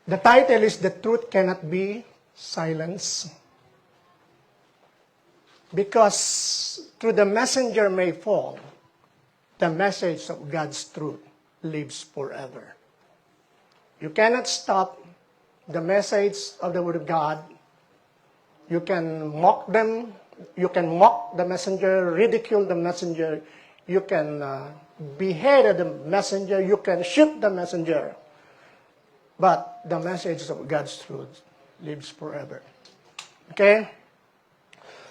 The title is The Truth Cannot Be Silenced. Because through the messenger may fall, the message of God's truth lives forever. You cannot stop the message of the Word of God. You can mock them. You can mock the messenger, ridicule the messenger. You can behead the messenger. You can shoot the messenger. But the message of God's truth lives forever. Okay?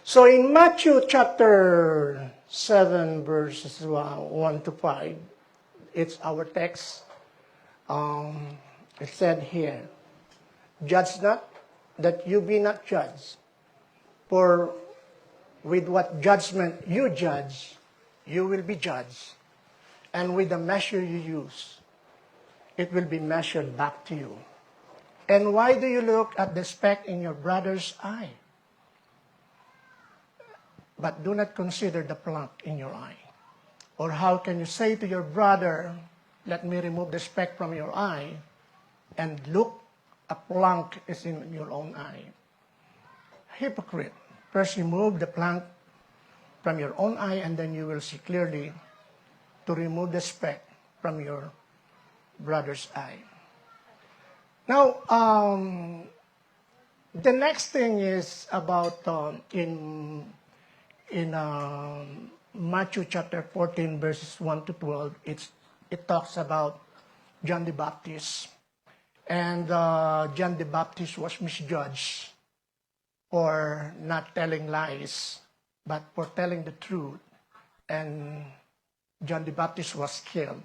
So in Matthew chapter 7, verses 1 to 5, it's our text. It said here, "Judge not, that you be not judged. For with what judgment you judge, you will be judged. And with the measure you use, it will be measured back to you. And why do you look at the speck in your brother's eye, but do not consider the plank in your eye? Or how can you say to your brother, let me remove the speck from your eye, and look, a plank is in your own eye? Hypocrite, first remove the plank from your own eye, and then you will see clearly to remove the speck from your brother's eye." Now, the next thing is about in Matthew chapter 14, verses 1 to 12, it talks about John the Baptist. And John the Baptist was misjudged for not telling lies, but for telling the truth. And John the Baptist was killed.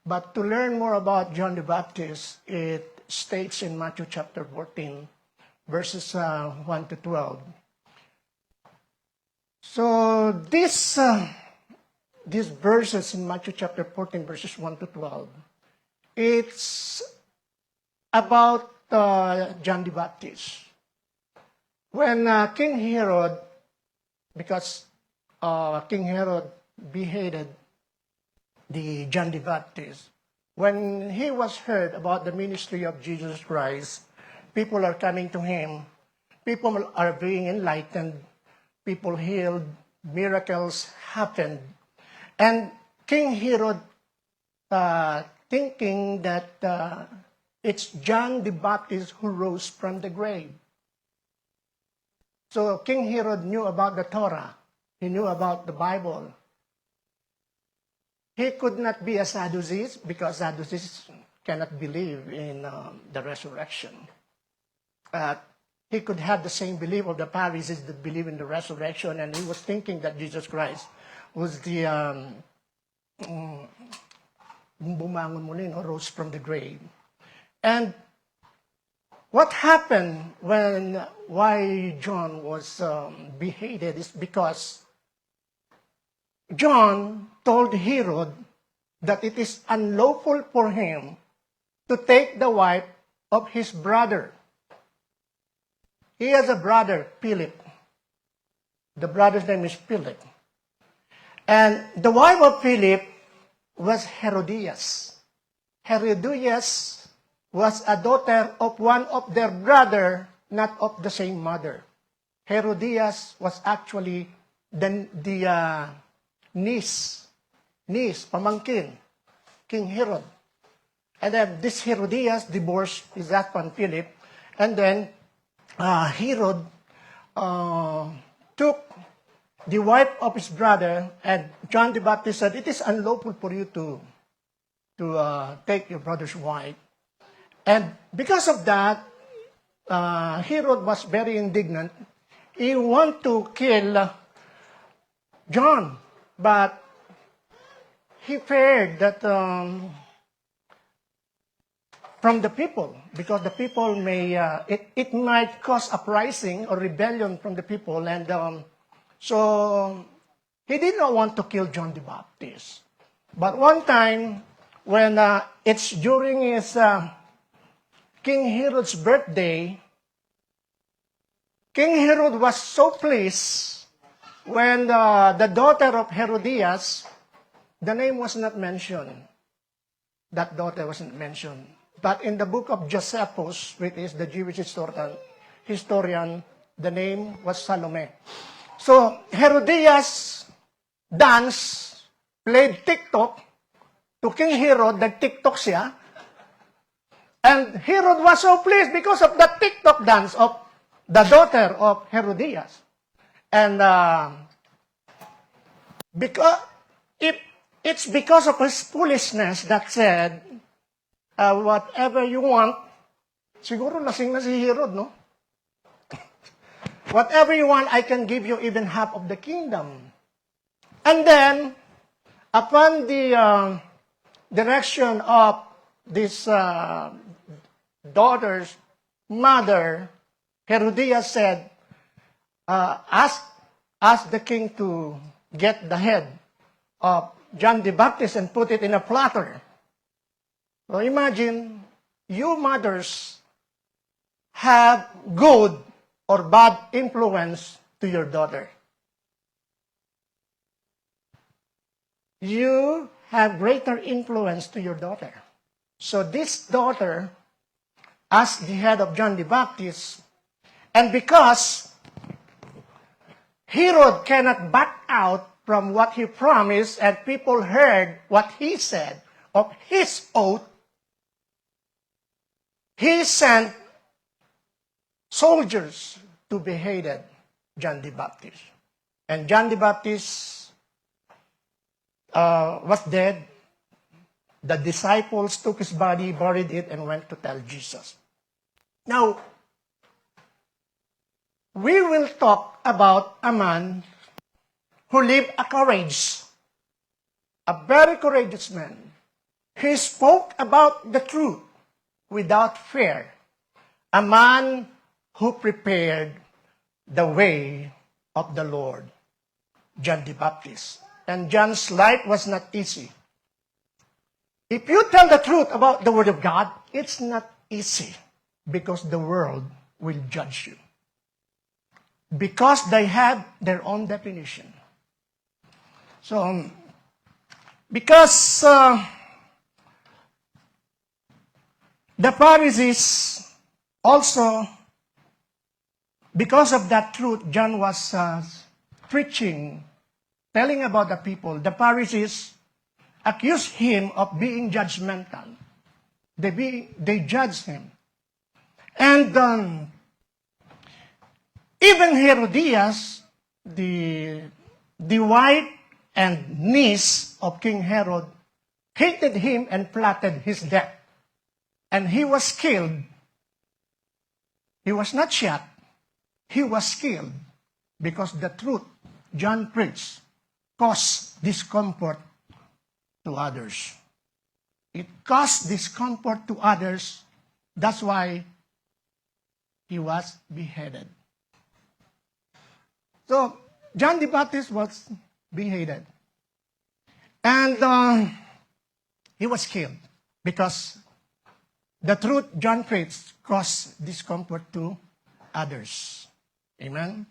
But to learn more about John the Baptist, it states in Matthew chapter 14, verses 1 to 12. So these verses in Matthew chapter 14, verses 1 to 12, it's about John the Baptist. When King Herod, because King Herod beheaded the John the Baptist, when he was heard about the ministry of Jesus Christ, people are coming to him, people are being enlightened, people healed, miracles happened. And King Herod, thinking that it's John the Baptist who rose from the grave. So King Herod knew about the Torah. He knew about the Bible. He could not be a Sadducee because Sadducees cannot believe in the resurrection. He could have the same belief of the Pharisees that believe in the resurrection, and he was thinking that Jesus Christ was the bumangon muli, rose from the grave. And what happened why John was beheaded is because John told Herod that it is unlawful for him to take the wife of his brother. He has a brother, Philip. The brother's name is Philip. And the wife of Philip was Herodias. Herodias was a daughter of one of their brother, not of the same mother. Herodias was actually the niece, pamangkin, King Herod. And then this Herodias divorced his husband Philip, and then Herod took the wife of his brother, and John the Baptist said, it is unlawful for you to take your brother's wife. And because of that, Herod was very indignant. He wanted to kill John, but he feared that from the people, because the people may, it might cause uprising or rebellion from the people, and so he did not want to kill John the Baptist. But one time, when it's during his King Herod's birthday, King Herod was so pleased when the daughter of Herodias, the name was not mentioned. That daughter wasn't mentioned. But in the book of Josephus, which is the Jewish historian, the name was Salome. So Herodias danced, played TikTok to King Herod, nag-TikTok siya. And Herod was so pleased because of the TikTok dance of the daughter of Herodias. And because it's because of his foolishness that said, whatever you want, siguro lasing na si Herod, no? Whatever you want, I can give you even half of the kingdom. And then, upon the direction of this daughter's mother, Herodias said, ask the king to get the head of John the Baptist and put it in a platter. So imagine, you mothers have good or bad influence to your daughter. You have greater influence to your daughter. So this daughter asked the head of John the Baptist, and because Herod cannot back out from what he promised, and people heard what he said of his oath, he sent soldiers to beheaded John the Baptist. And John the Baptist was dead. The disciples took his body, buried it, and went to tell Jesus. Now, we will talk about a man who lived a very courageous man. He spoke about the truth without fear. A man who prepared the way of the Lord, John the Baptist. And John's life was not easy. If you tell the truth about the Word of God, it's not easy because the world will judge you. Because they have their own definition. So, because the Pharisees also, because of that truth, John was preaching, telling about the people. The Pharisees accused him of being judgmental. They judged him. And even Herodias, the wife and niece of King Herod, hated him and plotted his death. And he was killed. He was not shot. He was killed because the truth John preached caused discomfort to others. It caused discomfort to others. That's why he was beheaded. So, John the Baptist was beheaded. And he was killed because the truth John preached caused discomfort to others. Amen?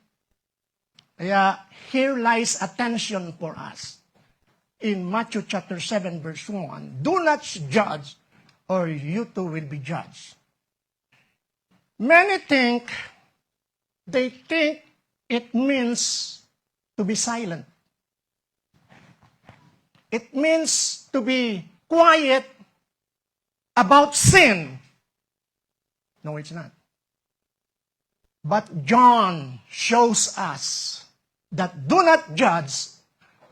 Kaya, here lies a tension for us. In Matthew chapter 7, verse 1, do not judge, or you too will be judged. Many think it means to be silent. It means to be quiet about sin. No, it's not. But John shows us that do not judge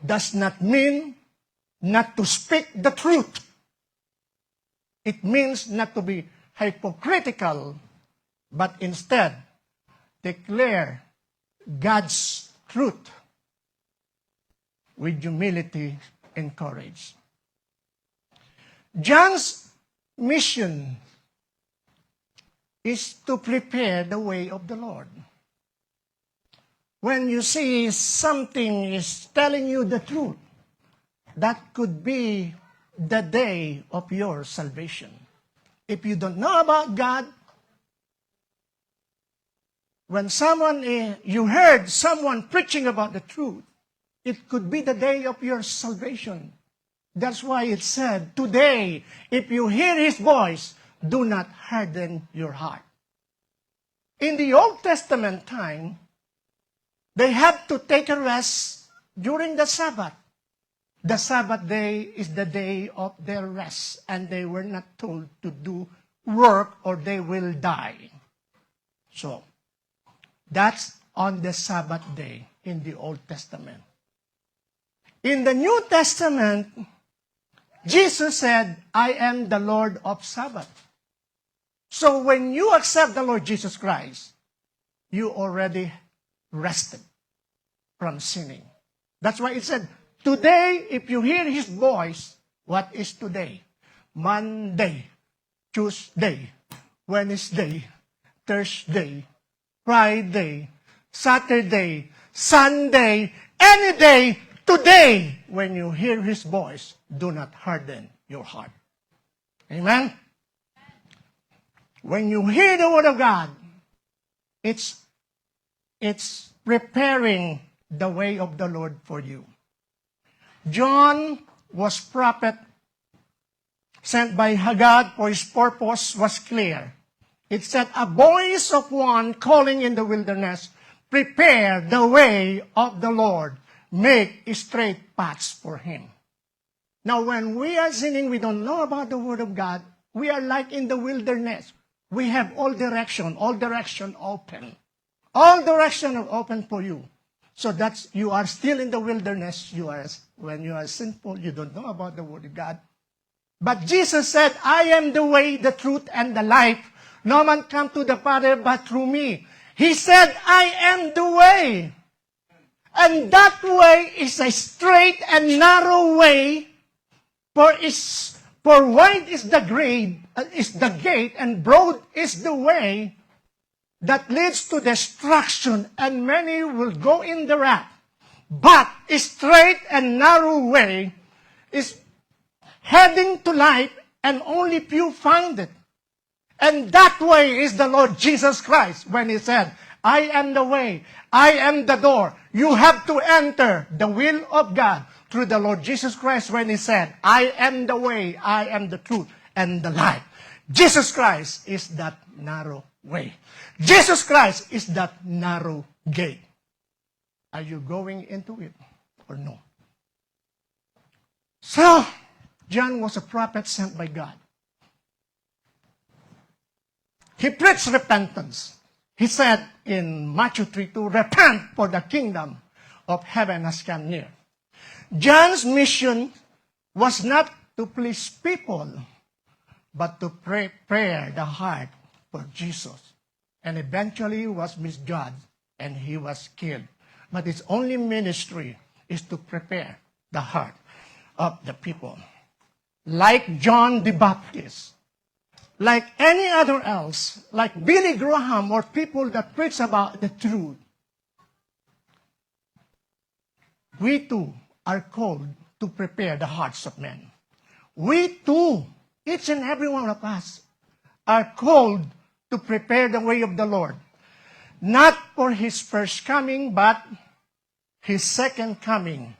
does not mean not to speak the truth. It means not to be hypocritical, but instead declare God's truth with humility and courage. John's mission is to prepare the way of the Lord. When you see something is telling you the truth, that could be the day of your salvation. If you don't know about God, when you heard someone preaching about the truth, it could be the day of your salvation. That's why it said, today, if you hear His voice, do not harden your heart. In the Old Testament time, they have to take a rest during the Sabbath. The Sabbath day is the day of their rest, and they were not told to do work or they will die. So, that's on the Sabbath day in the Old Testament. In the New Testament, Jesus said, I am the Lord of Sabbath. So when you accept the Lord Jesus Christ, you already rested from sinning. That's why it said, today, if you hear His voice, what is today? Monday, Tuesday, Wednesday, Thursday, Friday, Saturday, Sunday, any day, today, when you hear His voice, do not harden your heart. Amen? When you hear the Word of God, it's preparing the way of the Lord for you. John was prophet sent by God, for his purpose was clear. It said, a voice of one calling in the wilderness, prepare the way of the Lord, make straight paths for Him. Now, when we are sinning, we don't know about the Word of God. We are like in the wilderness. We have all direction open. All direction open for you. So that's, you are still in the wilderness. When you are sinful, you don't know about the Word of God. But Jesus said, I am the way, the truth, and the life. No man come to the Father but through me. He said, I am the way. And that way is a straight and narrow way, for wide is the gate, and broad is the way that leads to destruction, and many will go in thereat. But a straight and narrow way is heading to life, and only few find it. And that way is the Lord Jesus Christ, when He said, I am the way, I am the door. You have to enter the will of God through the Lord Jesus Christ, when He said, I am the way, I am the truth, and the life. Jesus Christ is that narrow way. Jesus Christ is that narrow gate. Are you going into it or no? So, John was a prophet sent by God. He preached repentance. He said in Matthew 3:2, repent, for the kingdom of heaven has come near. John's mission was not to please people, but to prepare the heart for Jesus. And eventually was misjudged, and he was killed. But his only ministry is to prepare the heart of the people. Like John the Baptist, like any other else, like Billy Graham, or people that preach about the truth, we too are called to prepare the hearts of men. We too, each and every one of us, are called to prepare the way of the Lord. Not for His first coming, but His second coming.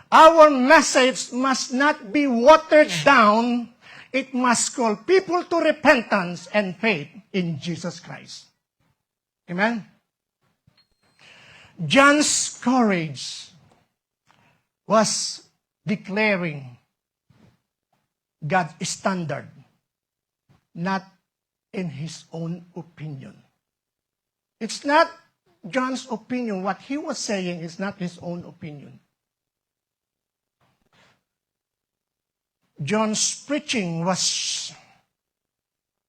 Our message must not be watered down. It must call people to repentance and faith in Jesus Christ. Amen? John's courage was declaring God's standard, not in his own opinion. It's not John's opinion. What he was saying is not his own opinion. John's preaching was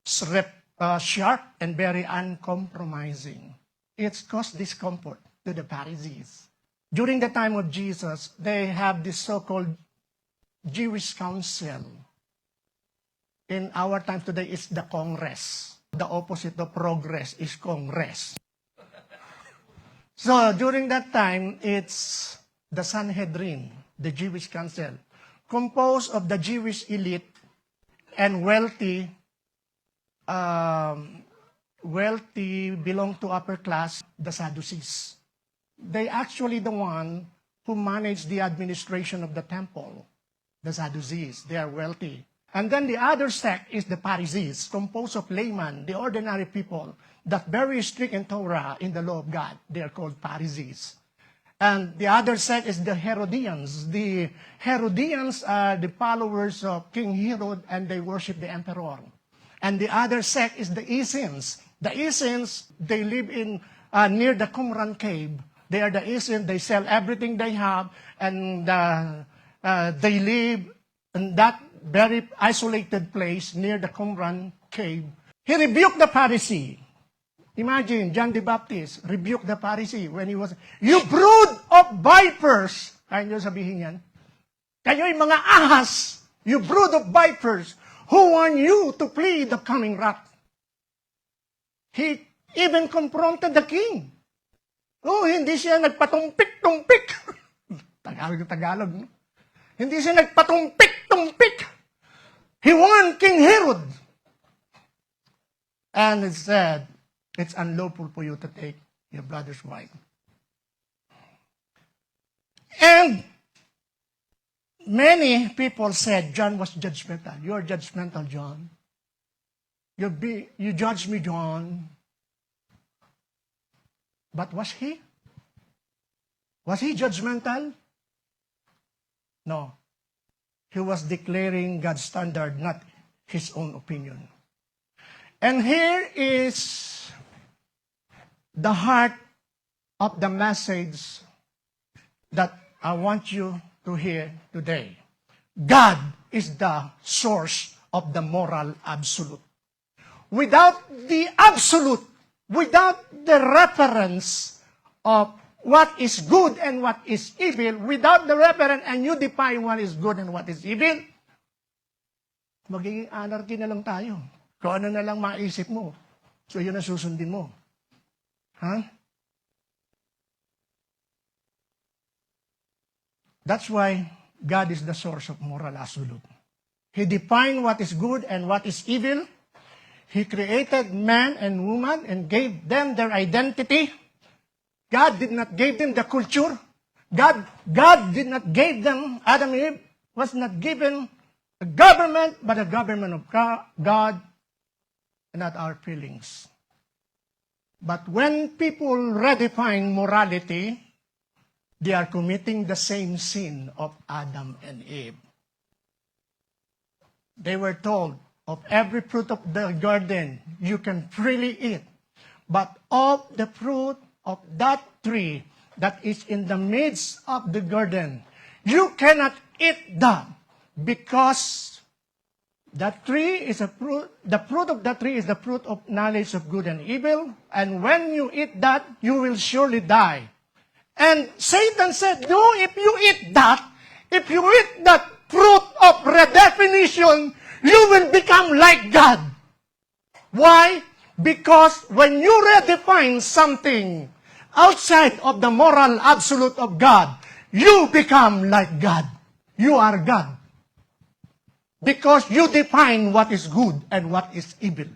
sharp and very uncompromising. It caused discomfort to the Pharisees. During the time of Jesus, they have this so-called Jewish council. In our time today, it's the Congress. The opposite of progress is Congress. So during that time, it's the Sanhedrin, the Jewish council, composed of the Jewish elite and wealthy belong to upper class, the Sadducees. They actually the one who manage the administration of the temple, the Sadducees. They are wealthy. And then the other sect is the Pharisees, composed of laymen, the ordinary people, that very strict in Torah, in the law of God. They are called Pharisees. And the other sect is the Herodians. The Herodians are the followers of King Herod, and they worship the emperor. And the other sect is the Essenes. The Essenes, they live in near the Qumran cave. They are the Essenes. They sell everything they have, and they live in that very isolated place near the Qumran cave. He rebuked the Pharisee. Imagine, John the Baptist rebuked the Pharisee when he was, "You brood of vipers." Kaya nyo sabihin yan? Kayo'y mga ahas. You brood of vipers. Who warned you to flee the coming wrath? He even confronted the king. Oh, hindi siya nagpatumpik-tumpik. Tagalog, no? Hindi siya nagpatumpik-tumpik. He warned King Herod. And it said, it's unlawful for you to take your brother's wife. And many people said John was judgmental. You're judgmental, John. You judge me, John. But was he? Was he judgmental? No. He was declaring God's standard, not his own opinion. And here is the heart of the message that I want you to hear today. God is the source of the moral absolute. Without the absolute, without the reference of what is good and what is evil, without the reference and you define what is good and what is evil, magiging anarchy na lang tayo. Kung ano na lang maisip mo, so yun ang susundin mo. Huh? That's why God is the source of moral absolute. He defined what is good and what is evil. He created man and woman and gave them their identity. God did not give them the culture. God did not give them, Adam and Eve was not given a government, but a government of God, not our feelings. But when people redefine morality, they are committing the same sin of Adam and Eve. They were told, of every fruit of the garden you can freely eat, but of the fruit of that tree that is in the midst of the garden, you cannot eat that, because that tree is a fruit, the fruit of that tree is the fruit of knowledge of good and evil, and when you eat that, you will surely die. And Satan said, no, if you eat that fruit of redefinition, you will become like God. Why? Because when you redefine something outside of the moral absolute of God, you become like God. You are God. Because you define what is good and what is evil.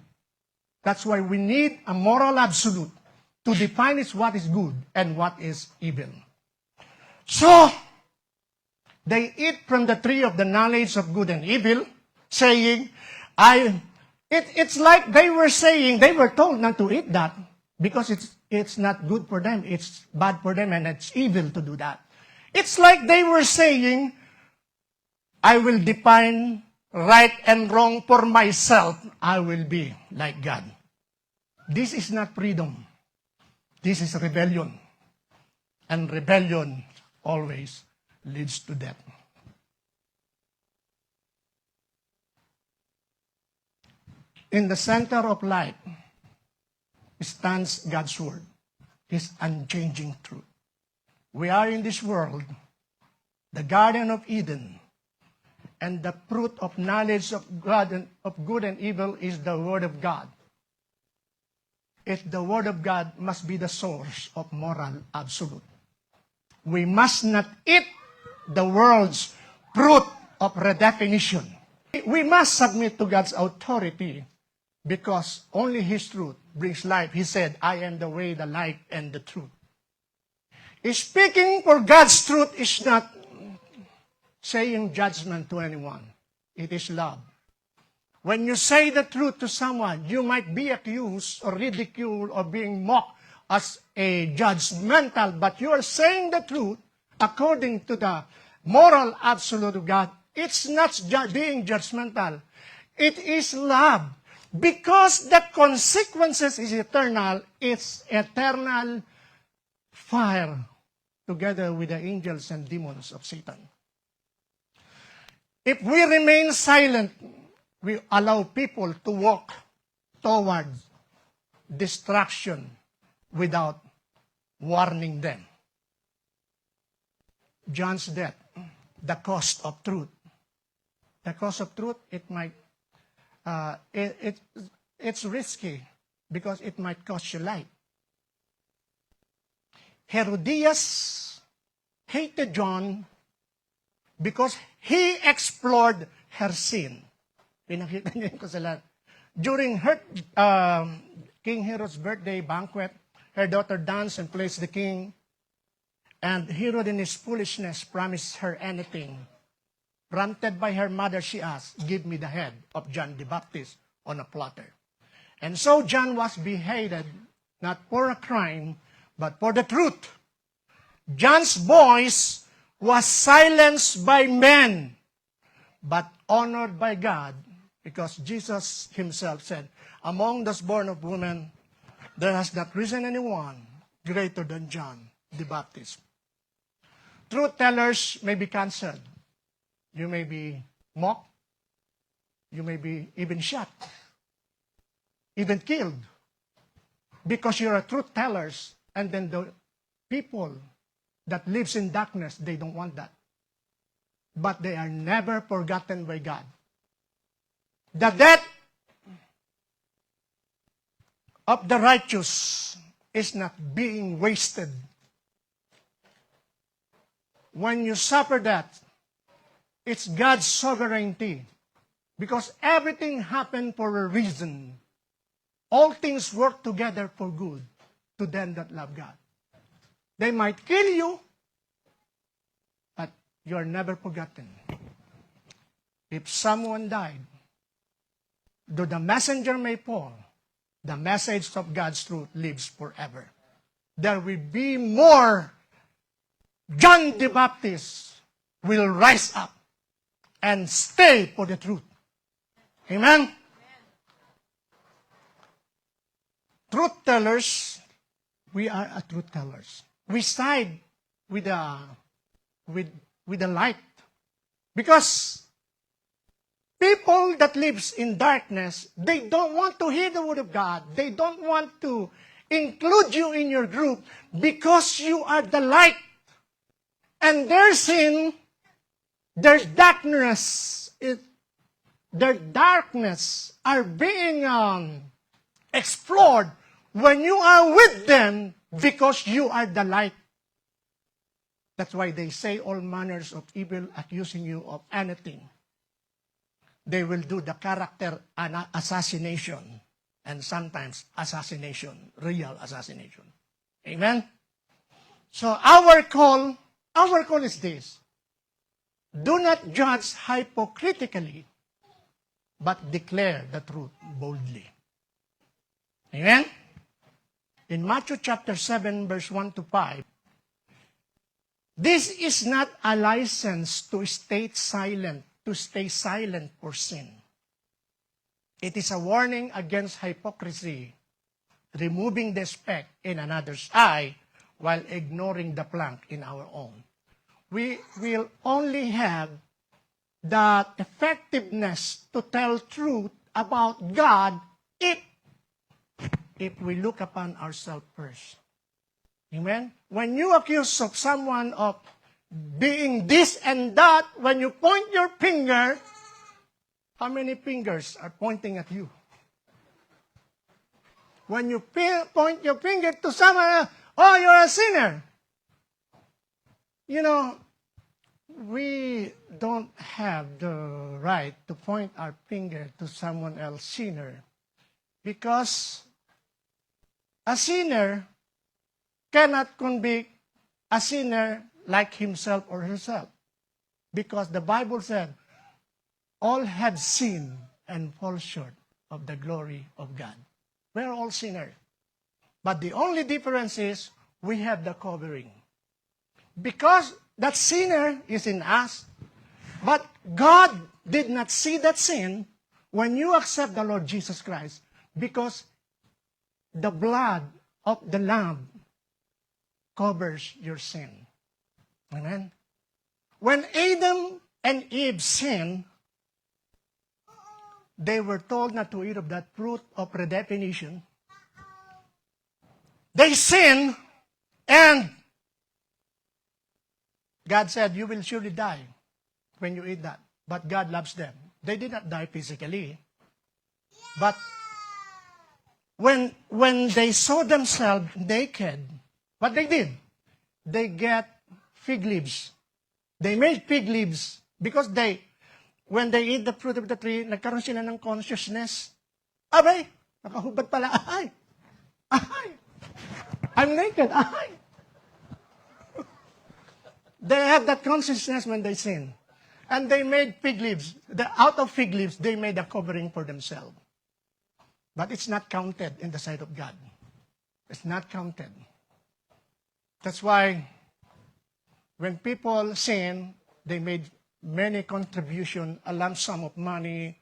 That's why we need a moral absolute to define what is good and what is evil. So, they eat from the tree of the knowledge of good and evil, saying, it's like they were saying, they were told not to eat that because it's not good for them, it's bad for them, and it's evil to do that. It's like they were saying, I will define right and wrong for myself. I will be like God. This is not freedom. This is rebellion. And rebellion always leads to death. In the center of light stands God's Word, His unchanging truth. We are in this world, the Garden of Eden, and the fruit of knowledge of God and of good and evil is the Word of God. The Word of God must be the source of moral absolute. We must not eat the world's fruit of redefinition. We must submit to God's authority because only His truth brings life. He said, I am the way, the life, and the truth. Speaking for God's truth is not saying judgment to anyone. It is love. When you say the truth to someone, you might be accused or ridiculed or being mocked as a judgmental, but you are saying the truth according to the moral absolute of God. It's not being judgmental. It is love. Because the consequences is eternal, it's eternal fire together with the angels and demons of Satan. If we remain silent, we allow people to walk towards destruction without warning them. John's death, the cost of truth. The cost of truth, it's risky because it might cost you life. Herodias hated John because he explored her sin. Pinakita niya yung kasalanan. During her, King Herod's birthday banquet, her daughter danced and praised the king. And Herod, in his foolishness, promised her anything. Prompted by her mother, she asked, "Give me the head of John the Baptist on a platter." And so John was beheaded, not for a crime, but for the truth. John's voice was silenced by men, but honored by God, because Jesus himself said, "Among those born of woman, there has not risen anyone greater than John the Baptist." Truth tellers may be canceled. You may be mocked. You may be even shot, even killed, because you're a truth tellers, and then the people that lives in darkness, they don't want that. But they are never forgotten by God. The death of the righteous is not being wasted. When you suffer that, it's God's sovereignty. Because everything happened for a reason. All things work together for good to them that love God. They might kill you, but you are never forgotten. If someone died, though the messenger may fall, the message of God's truth lives forever. There will be more. John the Baptist will rise up and stay for the truth. Amen? Truth tellers, we are a truth tellers. We side with the light. Because people that lives in darkness, they don't want to hear the word of God. They don't want to include you in your group because you are the light. And their sin, their darkness, their darkness are being explored when you are with them because you are the light. That's why they say all manners of evil, accusing you of anything. They will do the character assassination and sometimes assassination, real assassination. Amen? So our call is this. Do not judge hypocritically, but declare the truth boldly. Amen? In Matthew chapter 7, verse 1 to 5, this is not a license to stay silent for sin. It is a warning against hypocrisy, removing the speck in another's eye while ignoring the plank in our own. We will only have that effectiveness to tell truth about God if we look upon ourselves first. Amen? When you accuse of someone of being this and that, when you point your finger, how many fingers are pointing at you? When you point your finger to someone else, oh, you're a sinner. You know, we don't have the right to point our finger to someone else sinner, because a sinner cannot convict a sinner like himself or herself. Because the Bible said, all have sinned and fall short of the glory of God. We're all sinners. But the only difference is we have the covering. Because that sinner is in us, but God did not see that sin when you accept the Lord Jesus Christ, because the blood of the Lamb covers your sin. Amen? When Adam and Eve sinned, they were told not to eat of that fruit of redefinition. They sinned, and God said, you will surely die when you eat that. But God loves them. They did not die physically. But when they saw themselves naked, what they did? They get fig leaves. They made fig leaves because when they eat the fruit of the tree, nagkaroon sila ng consciousness. Abay, nakahubad pala. Ay! I'm naked. Ay! They have that consciousness when they sin. And they made fig leaves. Out of fig leaves, they made a covering for themselves. But it's not counted in the sight of God. It's not counted. That's why when people sin, they made many contributions, a lump sum of money,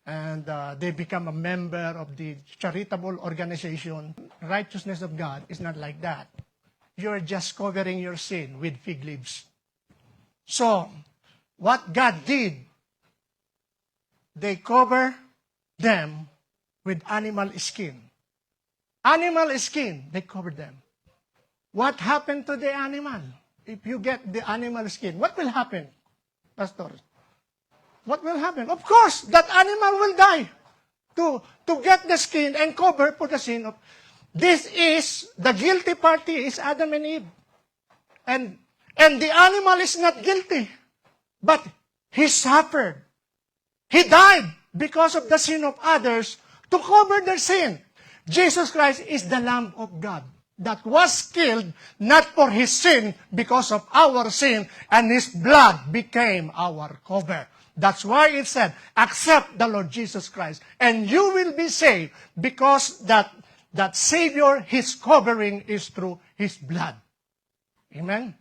and they become a member of the charitable organization. Righteousness of God is not like that. You're just covering your sin with fig leaves. So, what God did, they cover them with animal skin. Animal skin, they covered them. What happened to the animal? If you get the animal skin, what will happen, Pastor? What will happen? Of course, that animal will die to get the skin and cover for the sin of. This is, the guilty party is Adam and Eve. And the animal is not guilty. But he suffered. He died because of the sin of others to cover their sin. Jesus Christ is the Lamb of God that was killed not for his sin, because of our sin, and his blood became our cover. That's why it said, accept the Lord Jesus Christ, and you will be saved, because that Savior, his covering is through his blood. Amen?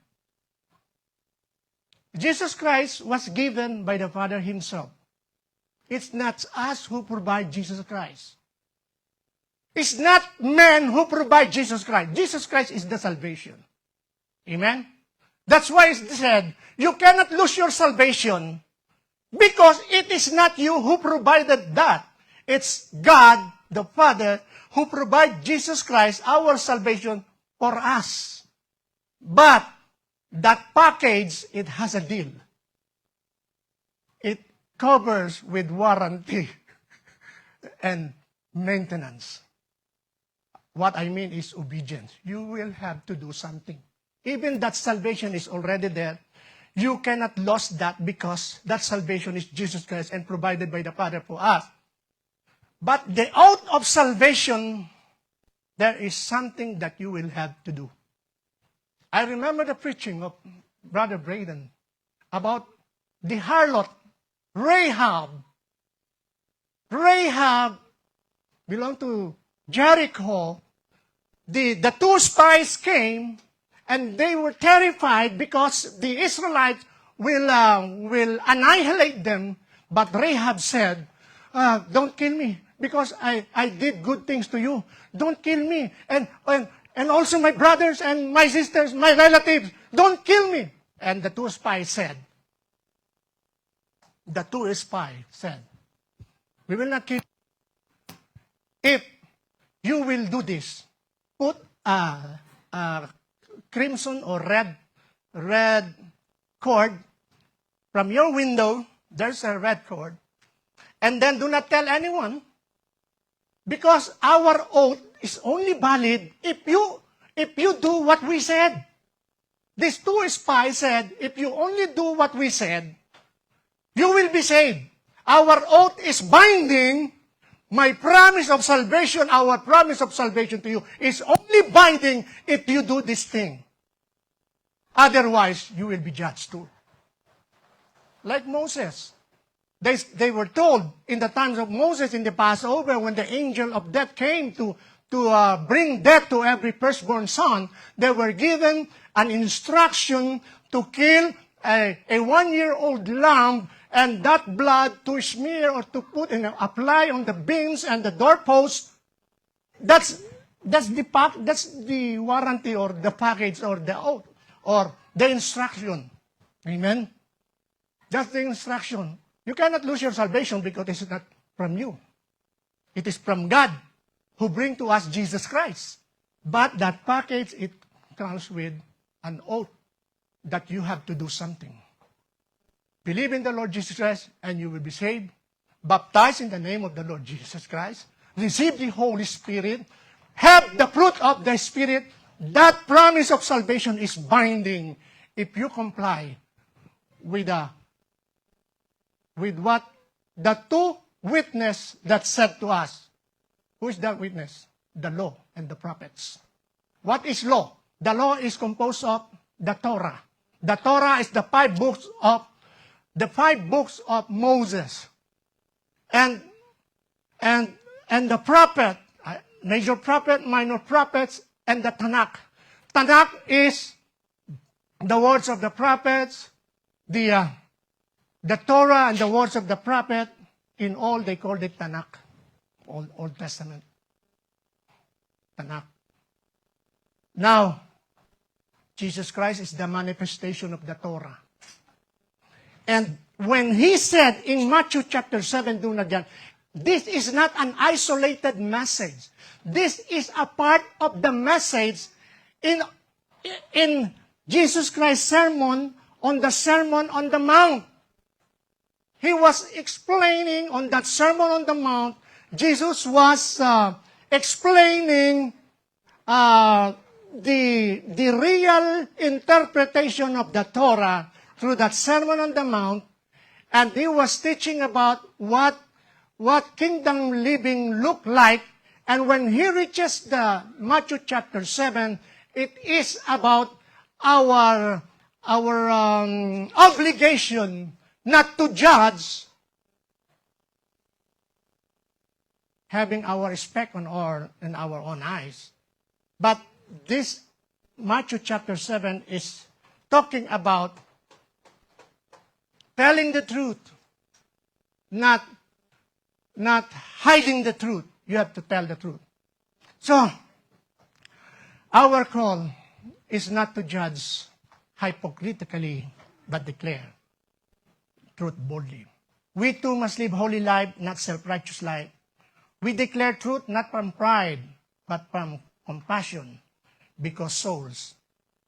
Jesus Christ was given by the Father himself. It's not us who provide Jesus Christ. It's not men who provide Jesus Christ. Jesus Christ is the salvation. Amen? That's why it said, you cannot lose your salvation because it is not you who provided that. It's God, the Father, who provided Jesus Christ, our salvation, for us. But that package, it has a deal. It covers with warranty and maintenance. What I mean is obedience. You will have to do something. Even that salvation is already there. You cannot lose that because that salvation is Jesus Christ and provided by the Father for us. But the oath of salvation, there is something that you will have to do. I remember the preaching of Brother Braden about the harlot, Rahab. Rahab belonged to Jericho. The two spies came, and they were terrified because the Israelites will annihilate them. But Rahab said, don't kill me, because I did good things to you. Don't kill me. And also my brothers and my sisters, my relatives, don't kill me. And the two spies said, we will not kill you. If you will do this, put a crimson or red cord from your window. There's a red cord. And then do not tell anyone, because our oath is only valid if you do what we said. These two spies said, if you only do what we said, you will be saved. Our oath is binding. My promise of salvation, our promise of salvation to you is only binding if you do this thing. Otherwise, you will be judged too. Like Moses. They were told in the times of Moses in the Passover, when the angel of death came to bring death to every firstborn son, they were given an instruction to kill a 1-year-old lamb, and that blood to smear or to apply on the beams and the doorposts. That's the warranty or the package or the oath or the instruction. Amen? That's the instruction. You cannot lose your salvation because it is not from you. It is from God who bring to us Jesus Christ. But that package, it comes with an oath that you have to do something. Believe in the Lord Jesus Christ and you will be saved. Baptize in the name of the Lord Jesus Christ. Receive the Holy Spirit. Have the fruit of the Spirit. That promise of salvation is binding if you comply with what the two witnesses that said to us. Who is that witness? The law and the prophets. What is law? The law is composed of the Torah. The Torah is the five books of Moses. And the prophet, major prophet, minor prophets, and the Tanakh. Tanakh is the words of the prophets, the Torah and the words of the prophet. In all, they called it Tanakh, Old Testament. Tanakh. Now, Jesus Christ is the manifestation of the Torah. And when he said in Matthew chapter 7, do not yan, this is not an isolated message. This is a part of the message in Jesus Christ's sermon on the Sermon on the Mount. He was explaining on that Sermon on the Mount, Jesus was explaining the real interpretation of the Torah through that Sermon on the Mount, and he was teaching about what kingdom living looked like. And when he reaches the Matthew chapter 7, it is about our obligation not to judge, having our respect in our own eyes. But this Matthew chapter 7 is talking about telling the truth, not hiding the truth. You have to tell the truth. So, our call is not to judge hypocritically, but declare truth boldly. We too must live holy life, not self-righteous life. We declare truth not from pride, but from compassion, because souls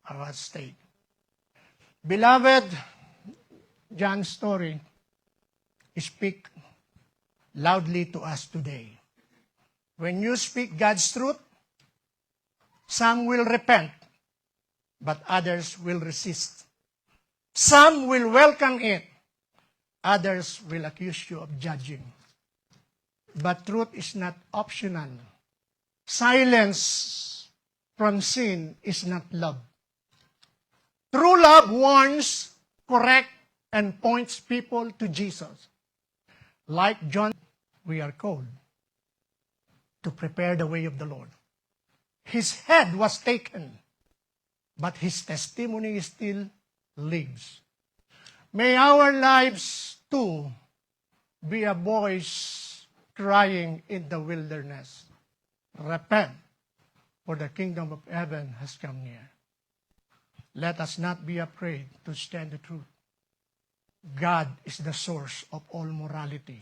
are at stake. Beloved, John's story speaks loudly to us today. When you speak God's truth, some will repent, but others will resist. Some will welcome it, others will accuse you of judging. But truth is not optional. Silence from sin is not love. True love warns, corrects, and points people to Jesus. Like John, we are called to prepare the way of the Lord. His head was taken, but his testimony still lives. May our lives too be a voice crying in the wilderness, repent, for the kingdom of heaven has come near. Let us not be afraid to stand the truth. God is the source of all morality.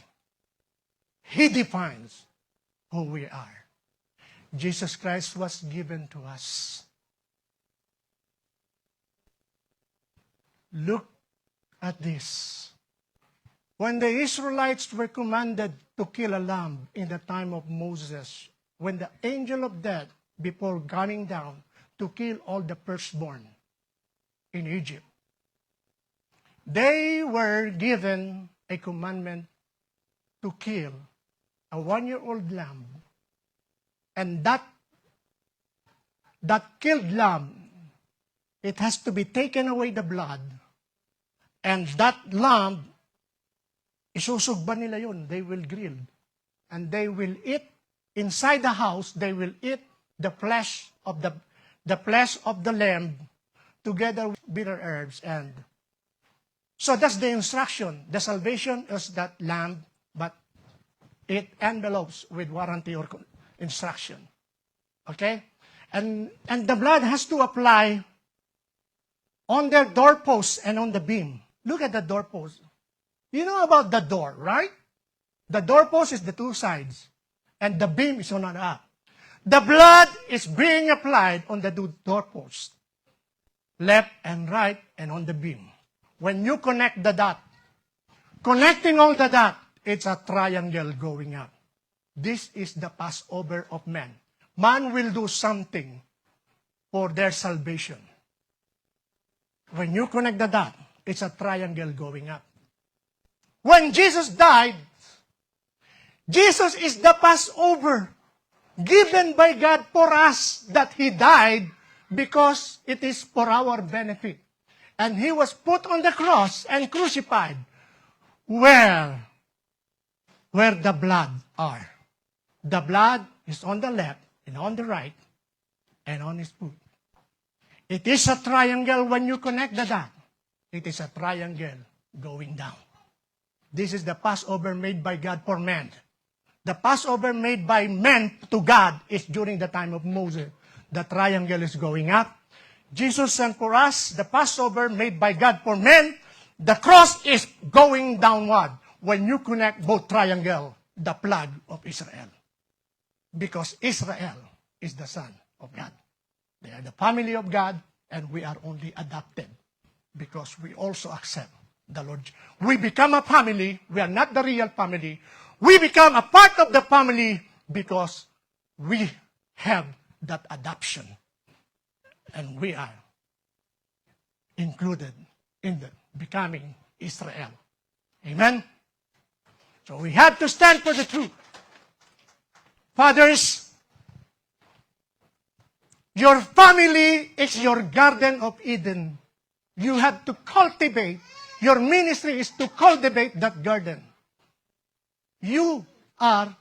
He defines who we are. Jesus Christ was given to us. Look at this. When the Israelites were commanded to kill a lamb in the time of Moses, when the angel of death, before gunning down to kill all the firstborn in Egypt, they were given a commandment to kill a 1-year-old lamb. And that killed lamb, it has to be taken away the blood. And that lamb Isusugban nila yun. They will grill. And they will eat, inside the house, they will eat the flesh of the lamb together with bitter herbs. And so that's the instruction. The salvation is that lamb, but it envelopes with warranty or instruction. Okay? And the blood has to apply on their doorposts and on the beam. Look at the doorpost. You know about the door, right? The doorpost is the two sides, and the beam is on the up. The blood is being applied on the doorpost, left and right, and on the beam. When you connect the dot, connecting all the dot, it's a triangle going up. This is the Passover of man. Man will do something for their salvation. When you connect the dot, it's a triangle going up. When Jesus died, Jesus is the Passover given by God for us, that He died because it is for our benefit. And He was put on the cross and crucified where the blood are. The blood is on the left and on the right and on His foot. It is a triangle when you connect the dot. It is a triangle going down. This is the Passover made by God for man. The Passover made by man to God is during the time of Moses. The triangle is going up. Jesus sent for us the Passover made by God for men. The cross is going downward when you connect both triangle, the blood of Israel. Because Israel is the son of God. They are the family of God, and we are only adopted because we also accept the Lord. We become a family. We are not the real family. We become a part of the family because we have that adoption. And we are included in the becoming Israel. Amen? So we have to stand for the truth. Fathers, your family is your Garden of Eden. You have to cultivate. Your ministry is to cultivate that garden. You are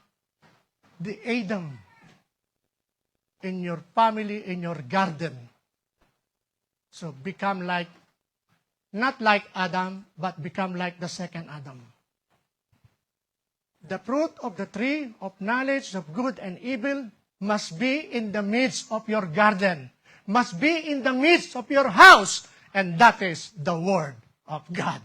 the Adam in your family, in your garden. So become like, not like Adam, but become like the second Adam. The fruit of the tree of knowledge of good and evil must be in the midst of your garden, must be in the midst of your house, and that is the Word of God.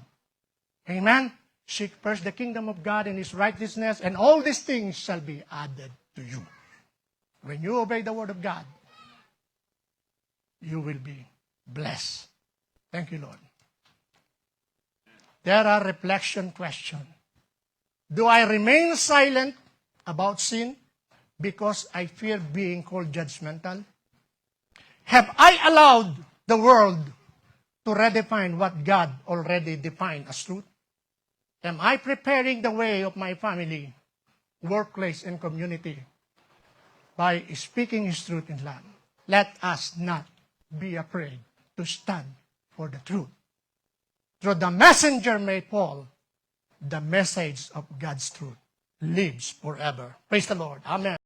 Amen? Seek first the kingdom of God and His righteousness, and all these things shall be added to you. When you obey the Word of God, you will be blessed. Thank you, Lord. There are reflection questions. Do I remain silent about sin because I fear being called judgmental? Have I allowed the world to redefine what God already defined as truth? Am I preparing the way of my family, workplace, and community by speaking His truth in love? Let us not be afraid to stand for the truth. Through the messenger may fall, the message of God's truth lives forever. Praise the Lord. Amen.